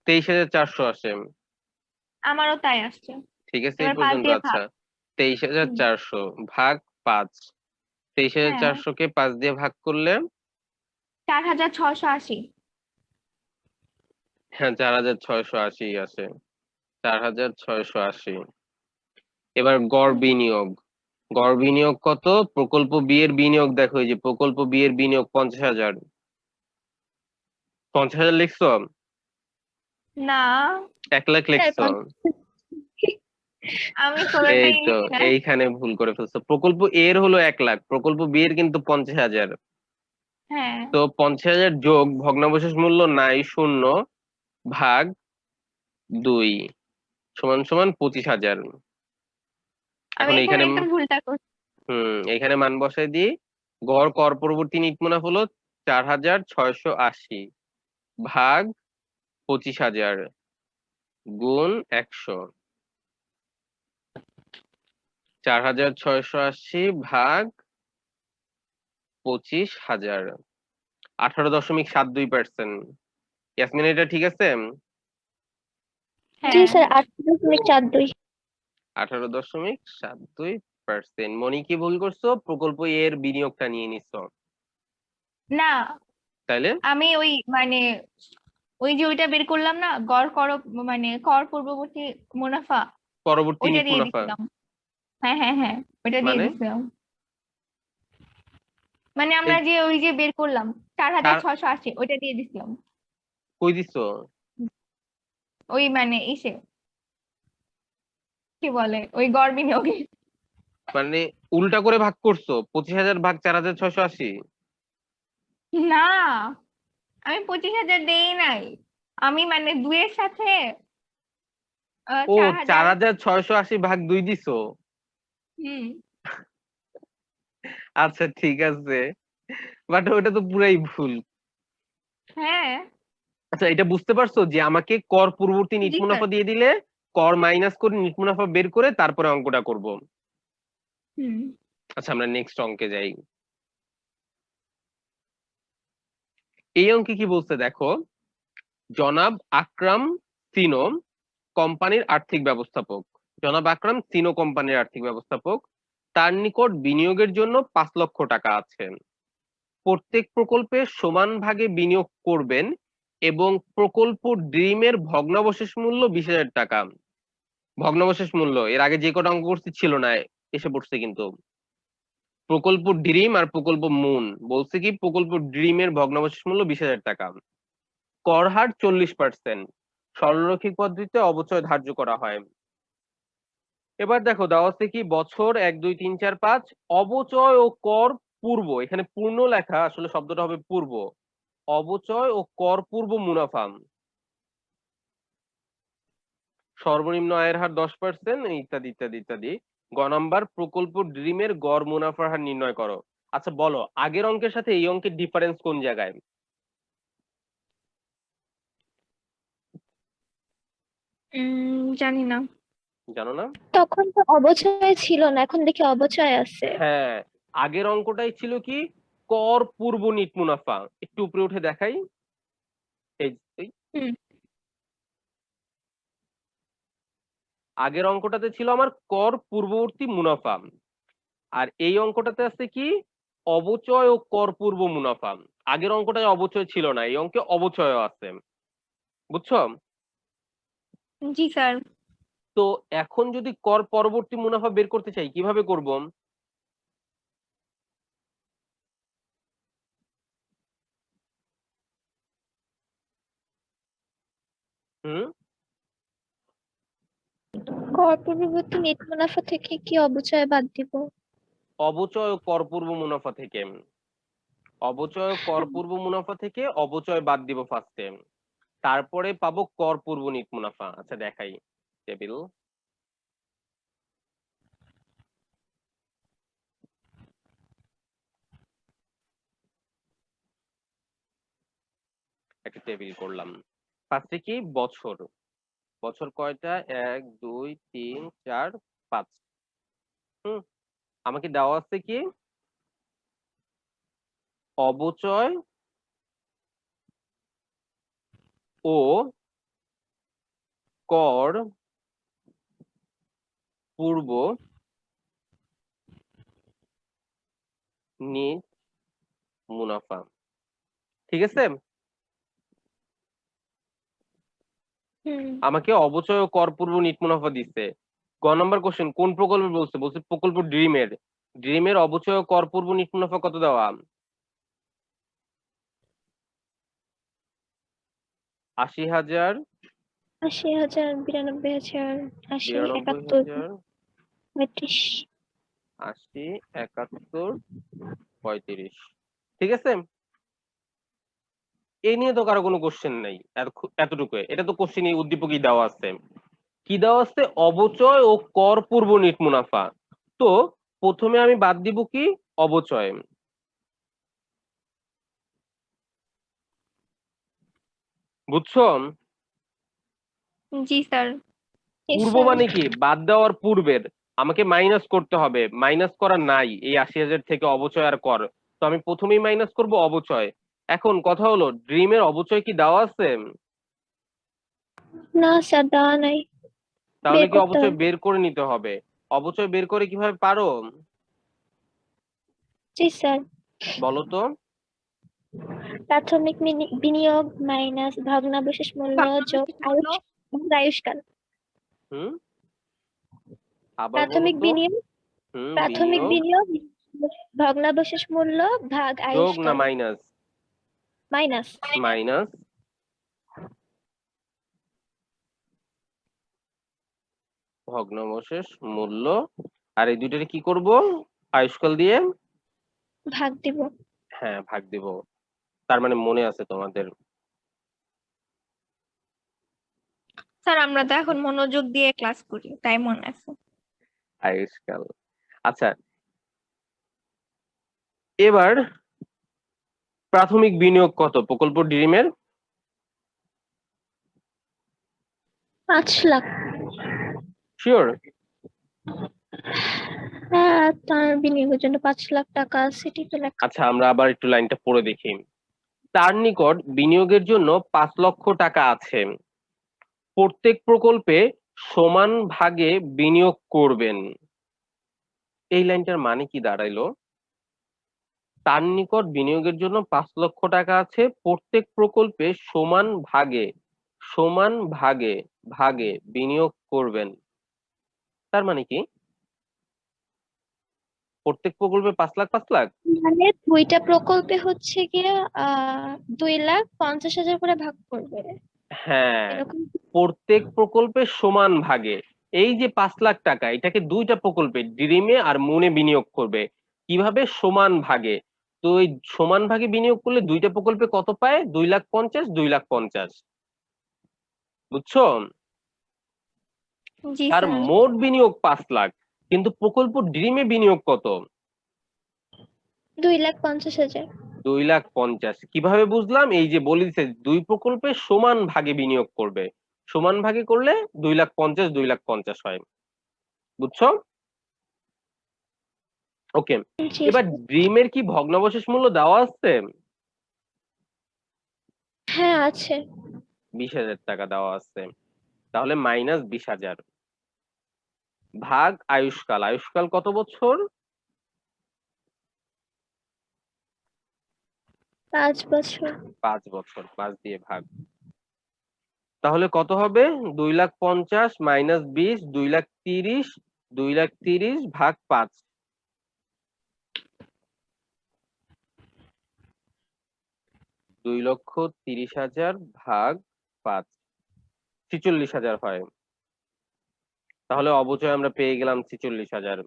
23,400 আসে।
আমারও তাই আসছে।
ঠিক আছে এই
এবার 5
পর্যন্ত।
দিয়ে
আচ্ছা,
ভাগ।
23,400 ভাগ 5।
হ্যাঁ।
23,400 কে 5 দিয়ে ভাগ করলে
4,680।
হ্যাঁ 4,680 আছে, 4,680। এবার গড় বিনিয়োগ, গড় বিনিয়োগ কত? প্রকল্প বি এর বিনিয়োগ দেখো, এই যে প্রকল্প বি এর বিনিয়োগ 50,000। 50,000 লিখছো?
না
1 লাখ
স্যার
লিখছো?
আমি
এই
কোনোটাই
তো,
লিখি না।
এইখানে ভুল করে ফেলছো। প্রকল্প এ এর হলো 1 লাখ, প্রকল্প বি এর কিন্তু 50,000।
হ্যাঁ,
তো 50,000 যোগ ভগ্নাবশেষ মূল্য নাই শূন্য ভাগ 2 সমান সমান 25,000।
আমি
এখন এইখানে
এখানেই তো ভুলটা করছি।
এখানে মান বসাই দিই। গড় কর পরবর্তী নিট মুনাফা হলো 4,680 ভাগ 25,000 গুণ 100। 4,680 ভাগ 25,000, 18.72%। ইয়াসমিন এটা ঠিক আছে?
জি
হ্যাঁ,
স্যার 8.42।
18.72%। মনি কি ভুল করছো? প্রকল্প এ এর বিনিয়োগটা নিয়ে নিছো
না
তাইলে।
আমি ওই মানে ওই যে ওইটা বের করলাম না, গড় কর মানে কর পূর্ববর্তী মুনাফা,
পরবর্তী
ওইটা
নিট
দিয়ে
মুনাফা
দিছিলাম। হ্যাঁ হ্যাঁ হ্যাঁ, ওইটা দিয়ে
মানে
দিছিলাম। মানে
এই
আমরা যে ওই যে বের করলাম চার হাজার
চার
ছয়শো আশি ওইটা দিয়ে দিছিলাম।
কই দিছো?
ওই মানে ইসে কি বলে ওই গড় বিনিয়োগে।
মানে উল্টা করে ভাগ করছো, 25,000 ভাগ 4,680।
না, আমি 25,000 দেই নাই। আমি মানে দুইয়ের সাথে
ও,
4,000।
4,680 ভাগ 2 দিছো।
হুম।
আচ্ছা ঠিক আছে, বাট ওটা তো পুরাই ভুল।
হ্যাঁ।
আচ্ছা এটা বুঝতে পারছো যে আমাকে কর পূর্ববর্তী নিট
জি স্যার।
মুনাফা দিয়ে দিলে কর মাইনাস করে নিট মুনাফা বের করে তারপরে অঙ্কটা করব।
হুম।
আচ্ছা আমরা নেক্সট অঙ্কে যাই। এই অঙ্কে কি বলছে দেখো, জনাব আকরাম সিনো কোম্পানির আর্থিক ব্যবস্থাপক, জনাব আকরাম সিনো কোম্পানির আর্থিক ব্যবস্থাপক, তার নিকট বিনিয়োগের জন্য 5 লক্ষ টাকা আছে। প্রত্যেক প্রকল্পে সমান ভাগে বিনিয়োগ করবেন এবং প্রকল্প ড্রিমের ভগ্নাবশেষ মূল্য 20,000 টাকা। ভগ্নাবশেষ মূল্য এর আগে যে কটা অঙ্ক করছি ছিল না, এসে পড়ছে কিন্তু। প্রকল্প ড্রিম আর প্রকল্প মুন বলছে কি, প্রকল্প ড্রিমের ভগ্নাবশেষ মূল্য 20,000 টাকা। কর হার 40%। সরলরৈখিক পদ্ধতিতে অবচয় ধার্য করা হয়। এবার দেখো দেওয়া আছে কি, বছর 1 2 3 4 5 অবচয় ও কর পূর্ব, এখানে পূর্ণ লেখা আসলে শব্দটা হবে পূর্ব, অবচয় ও কর পূর্ব মুনাফা। সর্বনিম্ন আয়ের হার 10%, ইত্যাদি ইত্যাদি ইত্যাদি। গ নাম্বার, প্রকল্প ড্রিমের গড় মুনাফার হার নির্ণয় করো। আচ্ছা বলো, আগের অঙ্কের সাথে এই অঙ্কের ডিফারেন্স কোন জায়গায়?
জানি না।
জানো না?
তখন তো অবচয় ছিল না, এখন দেখি অবচয় আছে।
হ্যাঁ, আগের অঙ্কটাই ছিল কি, কর পূর্ব নিট মুনাফা। একটু উপরে উঠে দেখাই, এই এই
হুম।
আগের অঙ্কটাতে ছিল আমার কর পূর্ববর্তী মুনাফা, আর এই অঙ্কটাতে আছে কি, অবচয় ও কর পূর্ব মুনাফা। আগের অঙ্কটায় অবচয় ছিল না, এই অঙ্কে অবচয় আছে। বুঝছো?
জি স্যার।
তো এখন যদি কর পরবর্তী মুনাফা বের করতে চাই কিভাবে করব? হুম,
কর পূর্ববর্তী নেট মুনাফা থেকে কি অবচয় বাদ দিব?
অবচয় ও কর পূর্ব মুনাফা থেকে, অবচয় ও কর পূর্ব মুনাফা থেকে অবচয় বাদ দিব ফার্স্টে, তারপরে পাবো কর পূর্ব নিট মুনাফা। আচ্ছা দেখাই টেবিল, একটা টেবিল করলাম। ফার্স্টে কি, বছর, বছর কয়টা, 1 2 3 4 5। হুম, আমাকে দেওয়া আছে কি, অবচয় ও কর পূর্ব নিট মুনাফা। ঠিক আছে?
হুম
আমাকে অবচয় ও কর পূর্ব নিট মুনাফা দিচ্ছে। গ নাম্বার কোশ্চেন কোন প্রকল্প বলছে? বলছে প্রকল্প ড্রিমের। ড্রিমের অবচয় ও কর পূর্ব নিট মুনাফা কত দেওয়া? ৮০,০০০,
৮০,০০০, ৯২,০০০, ৮০, ৭১,
৯২,০০০,
৩৫।
৮০, ৭১, ৩৫। ঠিক আছে, এই নিয়ে তো কারো কোনো কোশ্চেন নেই। এতটুকু, এটা তো কোশ্চেন উদ্দীপকই দেওয়া আছে। কি দেওয়া আছে? অবচয় ও কর পূর্ব নিট মুনাফা। তো প্রথমে আমি বাদ দিব কি? অবচয়। বুঝছো?
জি স্যার।
পূর্ব মানে কি? বাদ দেওয়ার পূর্বের। আমাকে মাইনাস করতে হবে, মাইনাস করা নাই এই ৮০,০০০ থেকে অবচয় আর কর। তো আমি প্রথমেই মাইনাস করব অবচয়। এখন কথা হলো, ড্রিমের অবচয় কি দেওয়া আছে?
না স্যার, দেওয়া নাই,
তাহলে
বের
কি
করতে
অবচয়
হবে।
বের করে নিতে হবে? অবচয় বের করে কিভাবে পারো
জি স্যার।
বলো তো?
প্রাথমিক বিনিয়োগ মাইনাস ভগ্নাবশেষ মূল্য যোগ আয়ুষ্কাল।
হুম, আবার বলো
প্রাথমিক
তো।
বিনিয়োগ প্রাথমিক
বিনিয়োগ
বিনিয়োগ ভগ্নাবশেষ মূল্য ভাগ
যোগ না
আয়ুষ্কাল
মাইনাস?
মাইনাস
মাইনাস ভগ্নাবশেষ মূল্য, আর এই দুইটারে কি করব? আয়ুষ্কাল দিয়ে
ভাগ দিব।
হ্যাঁ ভাগ দিব। তার মানে মনে আছে তোমাদের?
স্যার আমরা তো এখন মনোযোগ দিয়ে ক্লাস করি, তাই মনে আছে।
আয়ুষ্কাল। আচ্ছা, এবার প্রাথমিক বিনিয়োগ কত প্রকল্প ড্রিমের?
5 লাখ।
শিওর?
হ্যাঁ, তার বিনিয়োগের জন্য 5 লাখ টাকা সিটিতে লেখা।
আচ্ছা, আমরা আবার একটু লাইনটা পড়ে দেখি। তার নিকট বিনিয়োগের জন্য ৫ লক্ষ টাকা আছে, প্রত্যেক প্রকল্পে সমান ভাগে বিনিয়োগ করবেন। এই লাইনটার মানে কি দাঁড়াইলো? তার নিকট বিনিয়োগের জন্য ৫ লক্ষ টাকা আছে, প্রত্যেক প্রকল্পে সমান ভাগে ভাগে বিনিয়োগ করবেন। তার মানে কি? প্রত্যেক প্রকল্পে ৫ লাখ ৫ লাখ?
মানে দুইটা প্রকল্পে হচ্ছে গিয়ে 2,50,000 করে ভাগ করবে
হ্যাঁ,
এরকম।
প্রত্যেক প্রকল্পে সমান ভাগে। এই যে ৫ লাখ টাকা, এটাকে দুইটা প্রকল্পে ড্রিমে আর মুনে বিনিয়োগ করবে। কিভাবে? সমান ভাগে। তো এই সমান ভাগে বিনিয়োগ করলে দুইটা প্রকল্পে কত পায়? 2,50,000, 2,50,000। বুঝছো?
জি
তার
স্যার।
মোট বিনিয়োগ ৫ লাখ, কিন্তু প্রকল্প ড্রিমে বিনিয়োগ কত?
2,50,000।
2,50,000। কিভাবে বুঝলাম? এই যে বলে দিচ্ছে দুই প্রকল্পে সমান ভাগে বিনিয়োগ করবে। সমান ভাগে করলে 2,50,000, 2,50,000 হয়। বুঝছো? ওকে।
জি
এবার
স্যার।
ড্রিমের কি ভগ্নাবশেষ মূল্য দেওয়া আছে?
হ্যাঁ আছে।
20,000 টাকা দেওয়া আছে। তাহলে মাইনাস 20,000 ভাগ আয়ুষ্কাল। আয়ুষ্কাল কত বছর?
5 বছর।
5 বছর। 5 দিয়ে ভাগ। তাহলে কত হবে? 2,50,000 মাইনাস 20, 2,30,000, 2,30,000 ভাগ 5। 2,30,000 ভাগ 5, 46,000 হয়। তাহলে অবচয় আমরা পেয়ে গেলাম 46,000।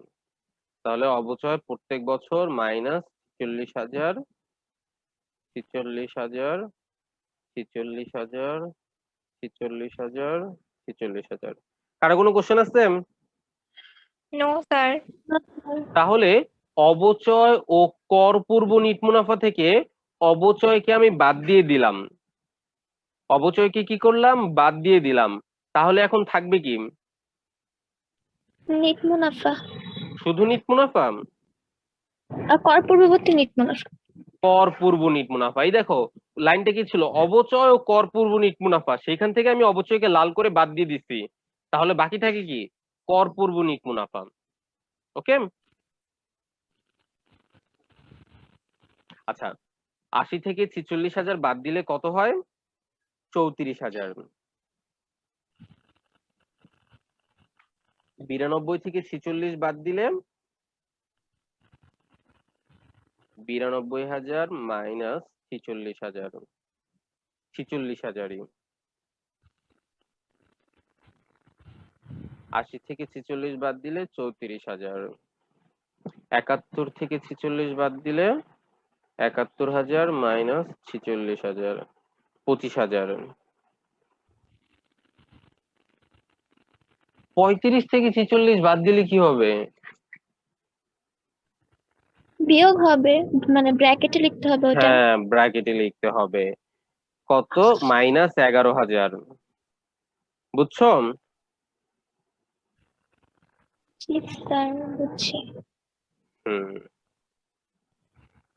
তাহলে অবচয় প্রত্যেক বছর মাইনাস 46,000, 46,000, 46,000, 46,000, 46,000। কারো কোনো কোশ্চেন আছে?
No sir.
তাহলে অবচয় ও কর পূর্ব নিট মুনাফা থেকে অবচয়কে আমি বাদ দিয়ে দিলাম। অবচয়কে কি করলাম? বাদ দিয়ে দিলাম। তাহলে এখন থাকবে কি?
নিট মুনাফা
শুধু নিট মুনাফা?
আর কর পূর্ববর্তী নিট মুনাফা।
কর পূর্ব নিট মুনাফা। এই দেখো, লাইনটা কি ছিল? অবচয় ও কর পূর্ব নিট মুনাফা। সেইখান থেকে আমি অবচয়কে লাল করে বাদ দিয়ে দিচ্ছি। তাহলে বাকি থাকে কি? কর পূর্ব নিট মুনাফা। ওকে। আচ্ছা, ৮০ থেকে 46,000 বাদ দিলে কত হয়? 34,000। 92 থেকে 46 বাদ দিলে 92,000 মাইনাস 46,000, 46,000ই। 80 থেকে 46 বাদ দিলে 34,000, 71 থেকে 46 বাদ দিলে 71,000 মাইনাস 46,000, 25,000। 35 থেকে 46 বাদ দিলে কি হবে?
বিয়োগ হবে, মানে ব্র্যাকেটে লিখতে হবে ওটা।
হ্যাঁ, ব্র্যাকেটে লিখতে হবে। কত? মাইনাস 11,000। বুঝছো?
জি স্যার, বুঝছি।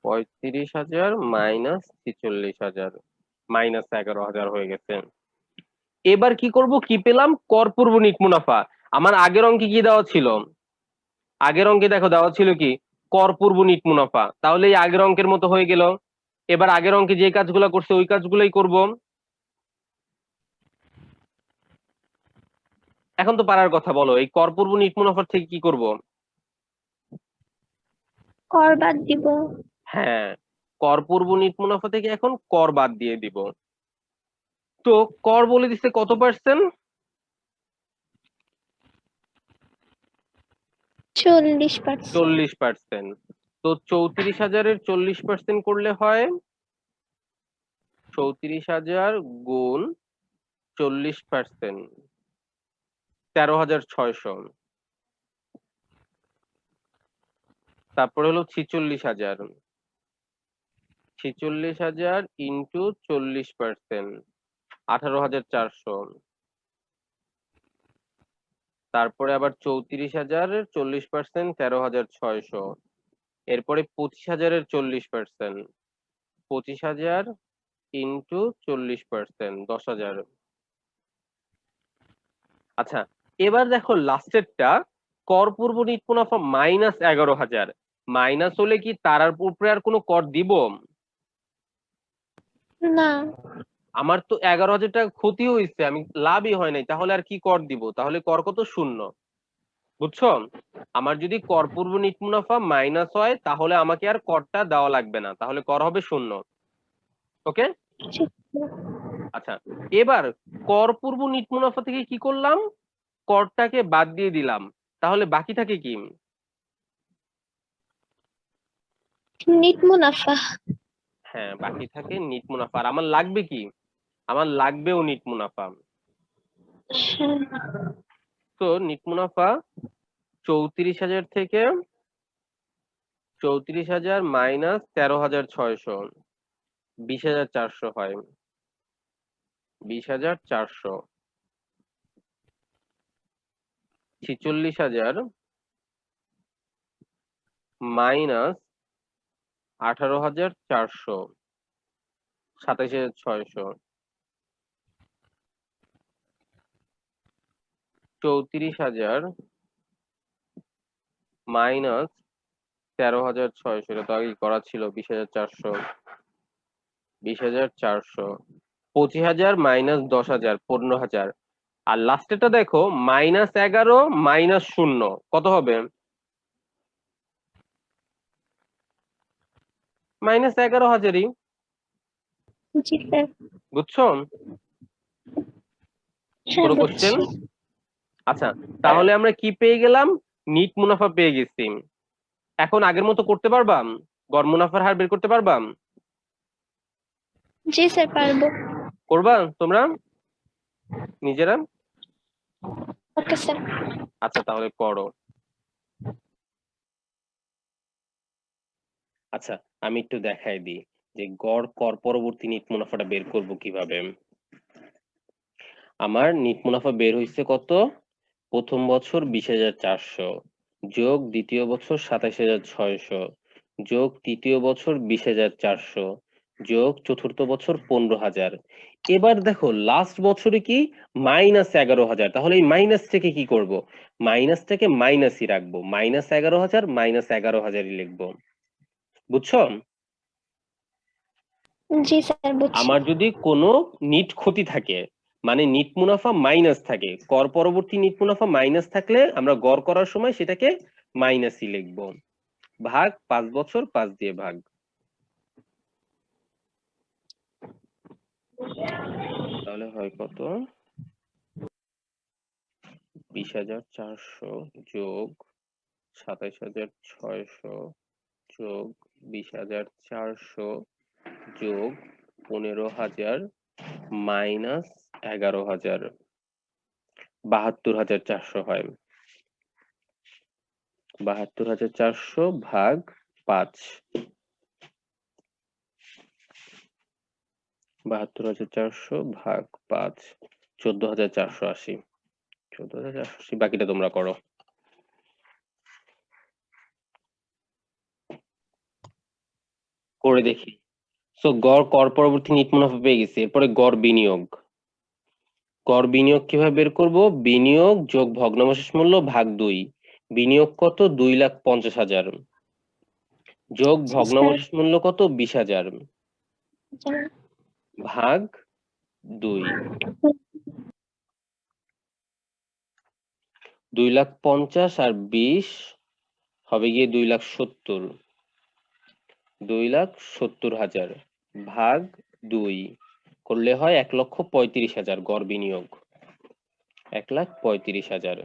35,000 মাইনাস 46,000 মাইনাস 11,000 হয়ে গেছে। এবার কি করব? কি পেলাম? কর পূর্ব নিট মুনাফা। আমার আগের অঙ্কে কি দেওয়া ছিল? আগের অঙ্কে দেখো দেওয়া ছিল কি? কর পূর্ব নিট মুনাফা। তাহলে এই আগের অঙ্কের মতো হয়ে গেল। এবার আগের অঙ্কে যে কাজগুলো করছে ওই কাজগুলোই করব। এখন তো পারার কথা, বলো এই কর পূর্ব নিট মুনাফার থেকে কি করব?
কর বাদ দিব।
হ্যাঁ, কর পূর্ব নিট মুনাফা থেকে এখন কর বাদ দিয়ে দিব। তো কর বলে দিচ্ছে কত পার্সেন্ট?
40%।
40%। তো 34,000-এর 40% করলে হয় 34,000 গুণ 40%, 13,600। তারপরে হলো 46,000, 46,000 ইন্টু 40%, 18,400। তারপরে আবার 34,000-এর 40%, 13,600। এরপরে 25,000-এর 40%, 25,000 ইন্টু 40%, 10,000। আচ্ছা, এবার দেখো লাস্টেরটা, কর পূর্ব নিট মুনাফা মাইনাস 11,000। মাইনাস হলে কি তার উপরে আর কোনো কর দিব?
না,
আমার তো 11,000 টাকা ক্ষতি হয়েছে, আমি লাভই হয় নাই, তাহলে আর কি কর দিব? তাহলে কর কত? 0। বুঝছো? আমার যদি কর পূর্ব নিট মুনাফা মাইনাস হয় তাহলে আমাকে আর করটা দেওয়া লাগবে না, তাহলে কর হবে 0। ওকে?
ঠিক।
আচ্ছা, এবার কর পূর্ব নিট মুনাফা থেকে কি করলাম? করটাকে বাদ দিয়ে দিলাম, তাহলে বাকি থাকে কি?
নিট মুনাফা।
হ্যাঁ, বাকি থাকে নিট মুনাফা। আর আমার লাগবে কি? আমার লাগবেও নিট মুনাফা।
হ্যাঁ।
তো নিট মুনাফা 34,000 থেকে 34,000 মাইনাস 13,600, 20,400 হয়। 20,400। 46,000 মাইনাস 18,400, 27,600। 34,000 মাইনাস 13,600, এটা তো আগে করা ছিল। 20,400, 20,400। 25,000 মাইনাস 10,000, 15,000। আর লাস্টেটা দেখো মাইনাস 11 মাইনাস 0 কত হবে? মাইনাস 11,000ই।
জি স্যার।
বুঝছো?
হ্যাঁ,
কোনো কোশ্চেন?
বুঝছি।
আচ্ছা, তাহলে আমরা কি পেয়ে গেলাম? নিট মুনাফা পেয়ে গেছি। এখন আগের মতো করতে পারবা? গড় মুনাফার হার বের করতে পারবা?
জি স্যার, পারবো।
করবা তোমরা নিজেরা?
Okay sir.
আচ্ছা, তাহলে করো। আচ্ছা, আমি একটু দেখাই দিই যে গড় কর পরবর্তী নিট মুনাফাটা বের করব কিভাবে। আমার নিট মুনাফা বের হয়েছে কত? প্রথম বছর 20,400 যোগ দ্বিতীয় বছর 27,600 যোগ তৃতীয় বছর 20,400 যোগ চতুর্থ বছর 15,000। এবার দেখো লাস্ট বছরে কি? মাইনাস 11,000। তাহলে এই মাইনাস থেকে কি করব? মাইনাসটাকে মাইনাসই রাখবো, মাইনাস 11,000 মাইনাস 11,000ই লিখবো। বুঝছো?
জি স্যার, বুঝছি।
আমার যদি কোনো নিট ক্ষতি থাকে মানে নিট মুনাফা মাইনাস থাকে, কর পরবর্তী নিট মুনাফা মাইনাস থাকলে আমরা গড় করার সময় সেটাকে মাইনাসই লিখবো। ভাগ 5 বছর 5 দিয়ে ভাগ। তাহলে হয় কত? 20,400 যোগ 27,600 যোগ 20,400 যোগ 15,000 মাইনাস 11,000, 72,400 হয়। 72,400 ভাগ 5, 72,400 ভাগ 5, 14,480। 14,480, বাকিটা তোমরা করো। করে দেখি। সো গড় কর পরবর্তী নিট মুনাফা পেয়ে গেছি, এরপরে গড় বিনিয়োগ। গড় বিনিয়োগ কিভাবে বের করব? বিনিয়োগ যোগ ভগ্নাবশেষ মূল্য ভাগ 2। বিনিয়োগ কত? 2,50,000 যোগ
জি স্যার।
ভগ্নাবশেষ মূল্য কত? 20,000 ভাগ 2। 2,50,000 আর 20 হবে গিয়ে 2,70,000। 2,70,000 ভাগ 2 করলে হয় 1,35,000 গড় বিনিয়োগ। 1,35,000।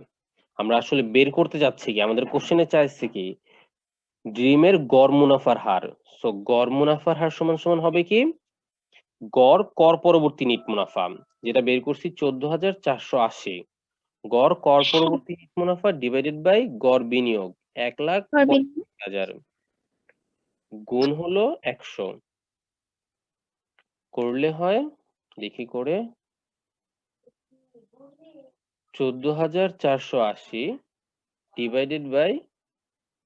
আমরা আসলে বের করতে যাচ্ছি কি, আমাদের কোশ্চেনে চাইছে কি ড্রিমের গড় মুনাফার হার। সো গড় মুনাফার হার সমান সমান হবে কি গড় কর পরবর্তী নিট মুনাফা, যেটা বের করছি 14,480, গড় কর পরবর্তী নিট মুনাফা ডিভাইডেড বাই গড় বিনিয়োগ 1,35,000 গুণ হলো 100 করলে হয়, দেখি করে, 14,480 ডিভাইডেড বাই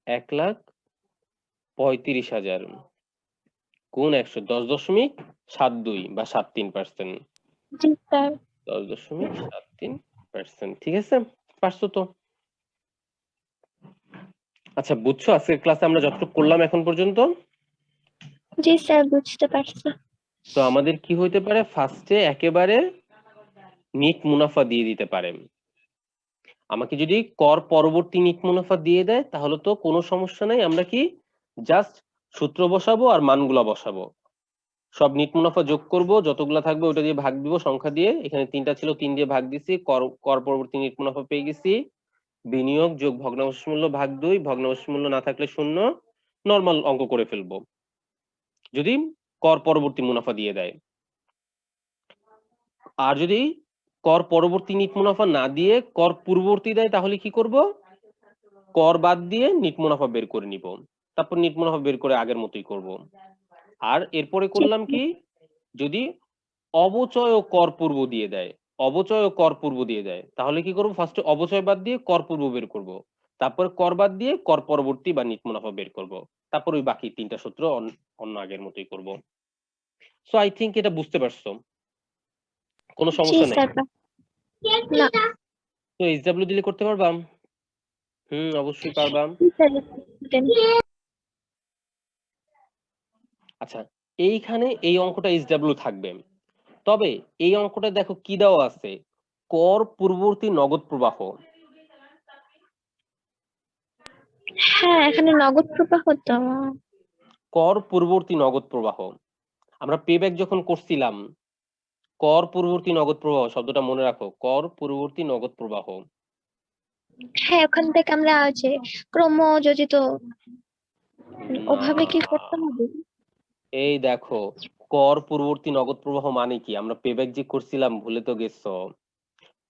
1,35,000 গুণ 100, 10.72 বা 73%।
জি স্যার।
10.73%। ঠিক আছে, পারছো তো? আচ্ছা বুঝছো আজকের ক্লাসে আমরা যতটুকু করলাম এখন পর্যন্ত?
জি স্যার, বুঝতে পারছি।
তো আমাদের কি হইতে পারে, ফার্স্টে একেবারে নিট মুনাফা দিয়ে দিতে পারে। আমাকে যদি কর পরবর্তী নিট মুনাফা দিয়ে দেয় তাহলে তো কোনো সমস্যা নাই, আমরা কি জাস্ট সূত্র বসাবো আর মানগুলা বসাবো, সব নিট মুনাফা যোগ করব, যতগুলা থাকবে ওটা দিয়ে ভাগ দিব সংখ্যা দিয়ে। এখানে 3টা ছিল, 3 দিয়ে ভাগ দিছি, কর পরবর্তী নিট মুনাফা পেয়ে গেছি। বিনিয়োগ যোগ ভগ্নাবশেষ মূল্য ভাগ 2, ভগ্নাবশেষ মূল্য না থাকলে 0, নরমাল অঙ্ক করে ফেলবো যদি কর পরবর্তী মুনাফা দিয়ে দেয়। আর যদি কর পরবর্তী নিট মুনাফা না দিয়ে কর পূর্ববর্তী দেয় তাহলে কি করব, কর বাদ দিয়ে নিট মুনাফা বের করে নিব, তারপর নিট মুনাফা বের করে আগের মতোই করব। আর এরপরে করলাম কি, যদি অবচয় ও কর পূর্ব দিয়ে দেয়, অবচয় ও কর পূর্ব দিয়ে দেয় তাহলে কি করব, ফার্স্টে অবচয় বাদ দিয়ে কর পূর্ব বের করব, তারপর কর বাদ দিয়ে কর পরবর্তী বা নিট মুনাফা বের করব, তারপর ওই বাকি 3টা সূত্র অন্য আগের মতোই করব। সো আই থিংক এটা বুঝতে পারছো, কোনো
জি
সমস্যা নেই
স্যার। না।
তো? এইচডব্লিউ দিলে করতে পারবা? অবশ্যই পারবা।
জি স্যার।
আচ্ছা এইখানে এই অঙ্কটা এইচডব্লিউ থাকবে, তবে এই অঙ্কটা দেখো কি দেওয়া আছে, কর পূর্ববর্তী নগদ প্রবাহ।
হ্যাঁ, এখানে নগদ প্রবাহ তো।
কর পূর্ববর্তী নগদ প্রবাহ, আমরা পেব্যাক যখন করছিলাম, কর পূর্ববর্তী নগদ প্রবাহ শব্দটা মনে রাখো, কর পূর্ববর্তী নগদ প্রবাহ।
হ্যাঁ, ওখান থেকে আমরা যে ক্রমযোজিত
না,
ওভাবে কি করতে হবে?
এই দেখো কর পূর্ববর্তী নগদ প্রবাহ মানে কি, আমরা পেব্যাক যে করছিলাম ভুলে তো গেছো।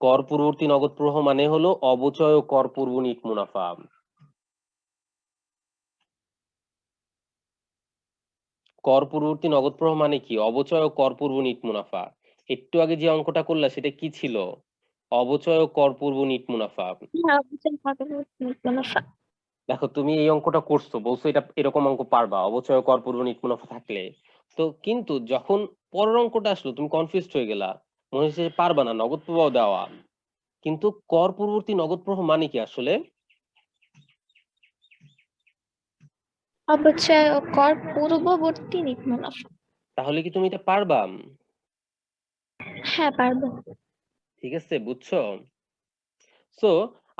কর পূর্ববর্তী নগদ প্রবাহ মানে হলো অবচয় ও কর পূর্ব নিট মুনাফা। কর পূর্ববর্তী নগদ প্রবাহ মানে কি, অবচয় ও কর পূর্ব নিট মুনাফা। একটু আগে যে অঙ্কটা করলা সেটা কি ছিল, অবচয় ও কর পূর্ব নিট মুনাফা।
হ্যাঁ, অবশ্যই হবে মুনাফা।
দেখো তুমি এই অঙ্কটা করছো, বলছো এটা এরকম অঙ্ক পারবা অবচয় ও কর পূর্ব নিট মুনাফা থাকলে, তো কিন্তু যখন পরের অঙ্কটা আসলো তুমি কনফিউজড হয়ে গেলা, মনে হচ্ছে যে পারবা না, নগদ প্রবাহ দেওয়া, কিন্তু কর পূর্ববর্তী নগদ প্রবাহ মানে কি আসলে?
অবচয় ও কর পূর্ববর্তী নিট মুনাফা।
তাহলে কি তুমি এটা পারবা?
হ্যাঁ, পারবো।
ঠিক আছে, বুঝছো? সো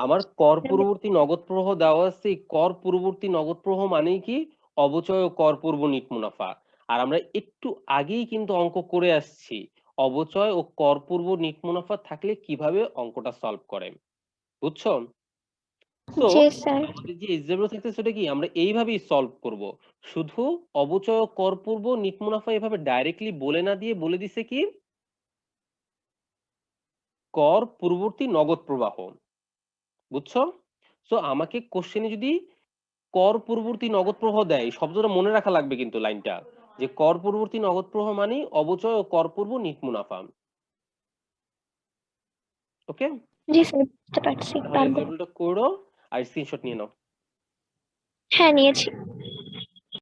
আমার কর পূর্ববর্তী নগদ প্রবাহ দেওয়া আছে। এই কর পূর্ববর্তী নগদ প্রবাহ মানেই কি? অবচয় ও কর পূর্ব নিট মুনাফা। আর আমরা একটু আগেই কিন্তু অঙ্ক করে আসছি অবচয় ও কর পূর্ব নিট মুনাফা থাকলে কিভাবে অঙ্কটা সলভ করে, বুঝছো? সো
জি স্যার।
আমাদের যে এক্সাম্পল থাকছে সেটা কি আমরা এইভাবেই সলভ করব। শুধু অবচয় ও কর পূর্ব নিট মুনাফা এভাবে ডাইরেক্টলি বলে না দিয়ে বলে দিছে কি কর পূর্ববর্তী নগদ প্রবাহ, বুঝছো? সো আমাকে কোশ্চেনে যদি কর পূর্ববর্তী নগদ প্রবাহ দেয়, এই শব্দটা মনে রাখা লাগবে কিন্তু লাইনটা, যে কর পূর্ববর্তী নগদ প্রবাহ মানে অবচয় ও কর পূর্ব নিট মুনাফা। ওকে,
জি স্যার, বুঝতে পারছি,
তাহলে
পারবো।
এক্সাম্পলটা করো আর স্ক্রিনশট নিয়ে নাও।
হ্যাঁ, নিয়েছি।